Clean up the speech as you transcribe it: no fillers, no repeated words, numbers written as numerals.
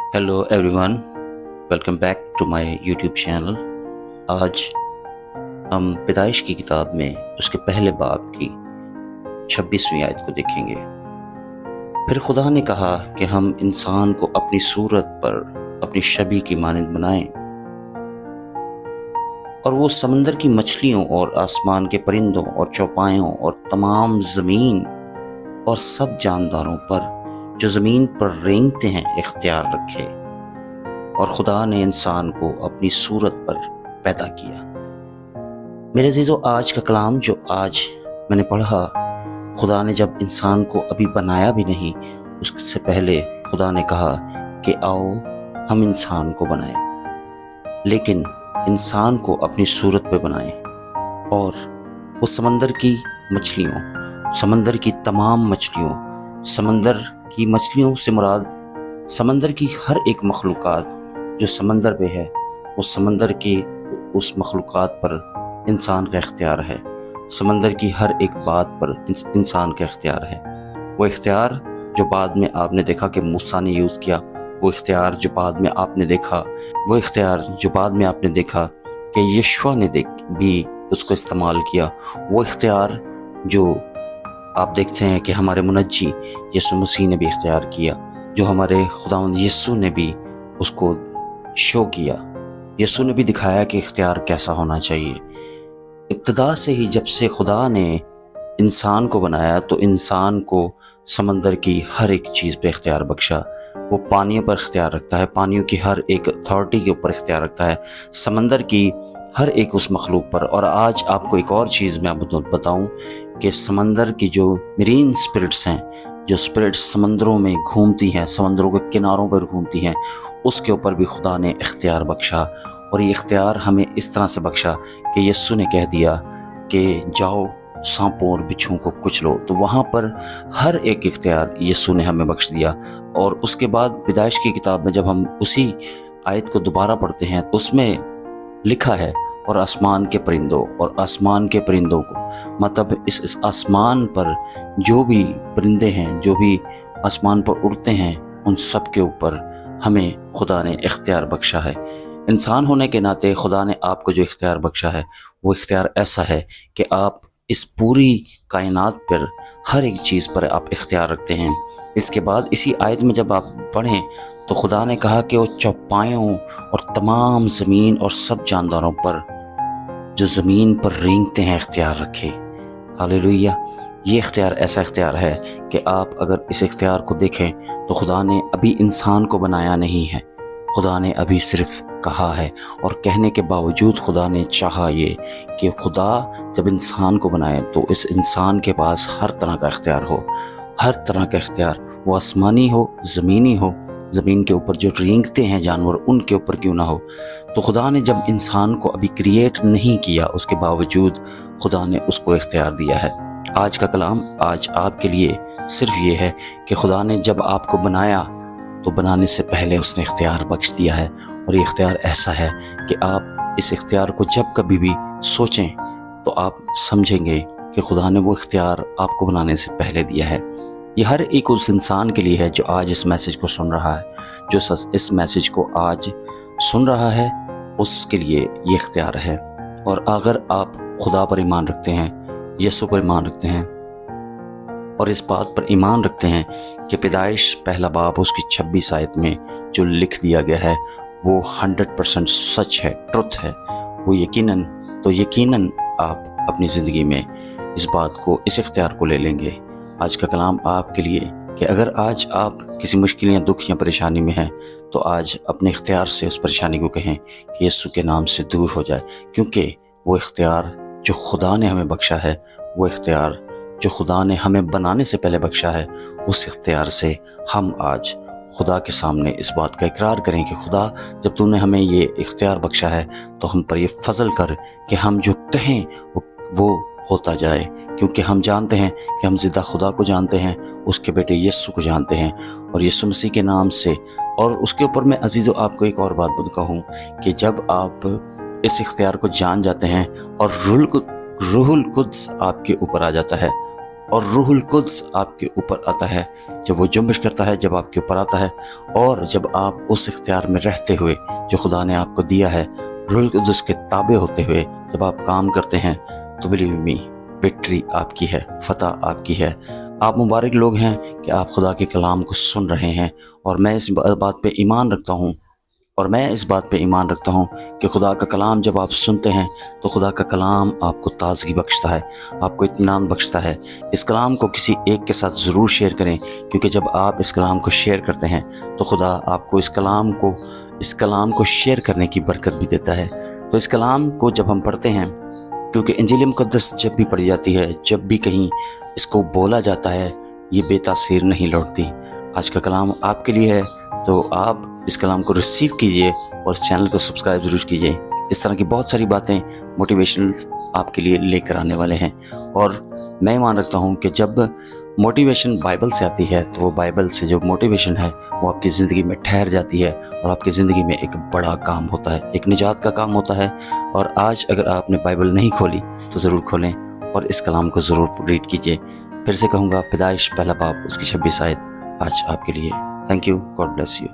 Hello everyone, welcome back to my YouTube channel. आज हम पैदाइश की किताब में उसके पहले बाब की 26वीं आयत को देखेंगे। फिर खुदा ने कहा कि हम इंसान को अपनी सूरत पर अपनी शबीह की मानंद बनाएं और वो समंदर की मछलियों और आसमान के परिंदों और चौपायों और तमाम ज़मीन और सब जानदारों पर जो ज़मीन पर रेंगते हैं इख्तियार रखे। और खुदा ने इंसान को अपनी सूरत पर पैदा किया। मेरे अज़ीज़ों, आज का कलाम जो आज मैंने पढ़ा, खुदा ने जब इंसान को अभी बनाया भी नहीं, उससे पहले खुदा ने कहा कि आओ हम इंसान को बनाएं, लेकिन इंसान को अपनी सूरत पे बनाएं। और वो समंदर की मछलियों, समंदर की तमाम मछलियों, समंदर की मछलियों से मुराद समंदर की हर एक मखलूक़ात जो समंदर पे है, वो समंदर की उस मखलूक़ात पर इंसान का इख्तियार है। समंदर की हर एक बात पर इंसान का इख्तियार है। वो इख्तियार जो बाद में आपने देखा कि मूसा ने यूज़ किया, वो इख्तियार जो बाद में आपने देखा, वो इख्तियार जो बाद में आपने देखा कि यीशु ने भी उसको इस्तेमाल किया, वो इख्तियार जो आप देखते हैं कि हमारे मुनज्जी यीशु मसीह ने भी इख्तियार किया, जो हमारे खुदावंद यीशु ने भी उसको शो किया। यीशु ने भी दिखाया कि इख्तियार कैसा होना चाहिए। इब्तिदा से ही जब से खुदा ने इंसान को बनाया तो इंसान को समंदर की हर एक चीज़ पे इख्तियार बख्शा। वो पानियों पर इख्तियार रखता है, पानियों की हर एक अथॉरिटी के ऊपर इख्तियार रखता है, समंदर की हर एक उस मखलूक पर। और आज आपको एक और चीज़ मैं बताऊं कि समंदर की जो मरीन स्पिरिट्स हैं, जो स्पिरिट्स समंदरों में घूमती हैं, समंदरों के किनारों पर घूमती हैं, उसके ऊपर भी खुदा ने इख्तियार बख्शा। और ये इख्तियार हमें इस तरह से बख्शा कि यीशु ने कह दिया कि जाओ सांपों और बिच्छुओं को कुचलो, तो वहाँ पर हर एक इख्तियार यीशु ने हमें बख्श दिया। और उसके बाद पैदाइश की किताब में जब हम उसी आयत को दोबारा पढ़ते हैं तो उसमें लिखा है और आसमान के परिंदों, और आसमान के परिंदों को मतलब इस आसमान पर जो भी परिंदे हैं, जो भी आसमान पर उड़ते हैं, उन सब के ऊपर हमें खुदा ने इख्तियार बख्शा है। इंसान होने के नाते खुदा ने आपको जो इख्तियार बख्शा है, वो इख्तियार ऐसा है कि आप इस पूरी कायनात पर हर एक चीज़ पर आप इख्तियार रखते हैं। इसके बाद इसी आयत में जब आप पढ़ें तो खुदा ने कहा कि वो चौपायों और तमाम ज़मीन और सब जानदारों पर जो ज़मीन पर रेंगते हैं इख्तियार रखे। हालेलुया। ये इख्तियार ऐसा इख्तियार है कि आप अगर इस इख्तियार को देखें तो खुदा ने अभी इंसान को बनाया नहीं है, खुदा ने अभी सिर्फ कहा है। और कहने के बावजूद खुदा ने चाहा ये कि खुदा जब इंसान को बनाए तो इस इंसान के पास हर तरह का इख्तियार हो, हर तरह का इख्तियार, वो आसमानी हो, ज़मीनी हो, ज़मीन के ऊपर जो रेंगते हैं जानवर उनके ऊपर क्यों ना हो। तो खुदा ने जब इंसान को अभी क्रिएट नहीं किया, उसके बावजूद खुदा ने उसको इख्तियार दिया है। आज का कलाम आज आपके लिए सिर्फ ये है कि खुदा ने जब आपको बनाया तो बनाने से पहले उसने इख्तियार बख्श दिया है। और ये इख्तियार ऐसा है कि आप इस इख्तियार को जब कभी भी सोचें तो आप समझेंगे कि खुदा ने वो इख्तियार आपको बनाने से पहले दिया है। ये हर एक उस इंसान के लिए है जो आज इस मैसेज को सुन रहा है, जो इस मैसेज को आज सुन रहा है, उसके लिए ये इख्तियार है। और अगर आप खुदा पर ईमान रखते हैं, यीशु पर ईमान रखते हैं और इस बात पर ईमान रखते हैं कि पैदाइश पहला बाब उसकी 26 आयत में जो लिख दिया गया है वो 100% सच है, ट्रुथ है, वो यकीनन आप अपनी ज़िंदगी में इस बात को, इस इख्तियार को ले लेंगे। आज का कलाम आपके लिए कि अगर आज आप किसी मुश्किल या दुख या परेशानी में हैं तो आज अपने इख्तियार से उस परेशानी को कहें कि यीशु के नाम से दूर हो जाए, क्योंकि वो इख्तियार जो खुदा ने हमें बख्शा है, वो इख्तियार जो खुदा ने हमें बनाने से पहले बख्शा है, उस इख्तियार से हम आज खुदा के सामने इस बात का इकरार करें कि खुदा, जब तूने हमें ये इख्तियार बख्शा है तो हम पर ये फजल कर कि हम जो कहें वो होता जाए, क्योंकि हम जानते हैं कि हम ज़िंदा खुदा को जानते हैं, उसके बेटे यीशु को जानते हैं। और यीशु मसीह के नाम से, और उसके ऊपर मैं अजीज़ों आपको एक और बात कहूँ कि जब आप इस इख्तियार को जान जाते हैं और रूहुल कुद्स आपके ऊपर आ जाता है, اور रूहुल कुद्स आपके ऊपर आता है, जब वो जुम्बिश करता है, जब आपके ऊपर आता है, और जब आप उस इख्तियार में रहते हुए जो खुदा ने आपको दिया है, रूहुल कुद्स के ताबे होते हुए जब आप काम करते हैं, तो बिलीव मी, विक्ट्री आपकी है, फतह आपकी है। आप मुबारक लोग हैं कि आप खुदा के कलाम को सुन रहे हैं, और मैं इस बात पे ईमान रखता हूँ कि खुदा का कलाम जब आप सुनते हैं तो खुदा का कलाम आपको ताज़गी बख्शता है, आपको इत्मीनान बख्शता है। इस कलाम को किसी एक के साथ ज़रूर शेयर करें, क्योंकि जब आप इस कलाम को शेयर करते हैं तो खुदा आपको इस कलाम को शेयर करने की बरकत भी देता है। तो इस कलाम को जब हम पढ़ते हैं, क्योंकि इंजील मुक़द्दस जब भी पढ़ी जाती है, जब भी कहीं इसको बोला जाता है, ये बेतासीर नहीं लौटती। आज का कलाम आपके लिए है, तो आप इस कलाम को रिसीव कीजिए और इस चैनल को सब्सक्राइब ज़रूर कीजिए। इस तरह की बहुत सारी बातें मोटिवेशनल आपके लिए लेकर आने वाले हैं, और मैं मान रखता हूँ कि जब मोटिवेशन बाइबल से आती है तो वो बाइबल से जो मोटिवेशन है वो आपकी ज़िंदगी में ठहर जाती है, और आपकी ज़िंदगी में एक बड़ा काम होता है, एक निजात का काम होता है। और आज अगर आपने बाइबल नहीं खोली तो ज़रूर खोलें और इस कलाम को ज़रूर रीड कीजिए। फिर से कहूँगा, पैदाइश पहला बाब उसकी 26 आयत आज आपके लिए। Thank you, God bless you.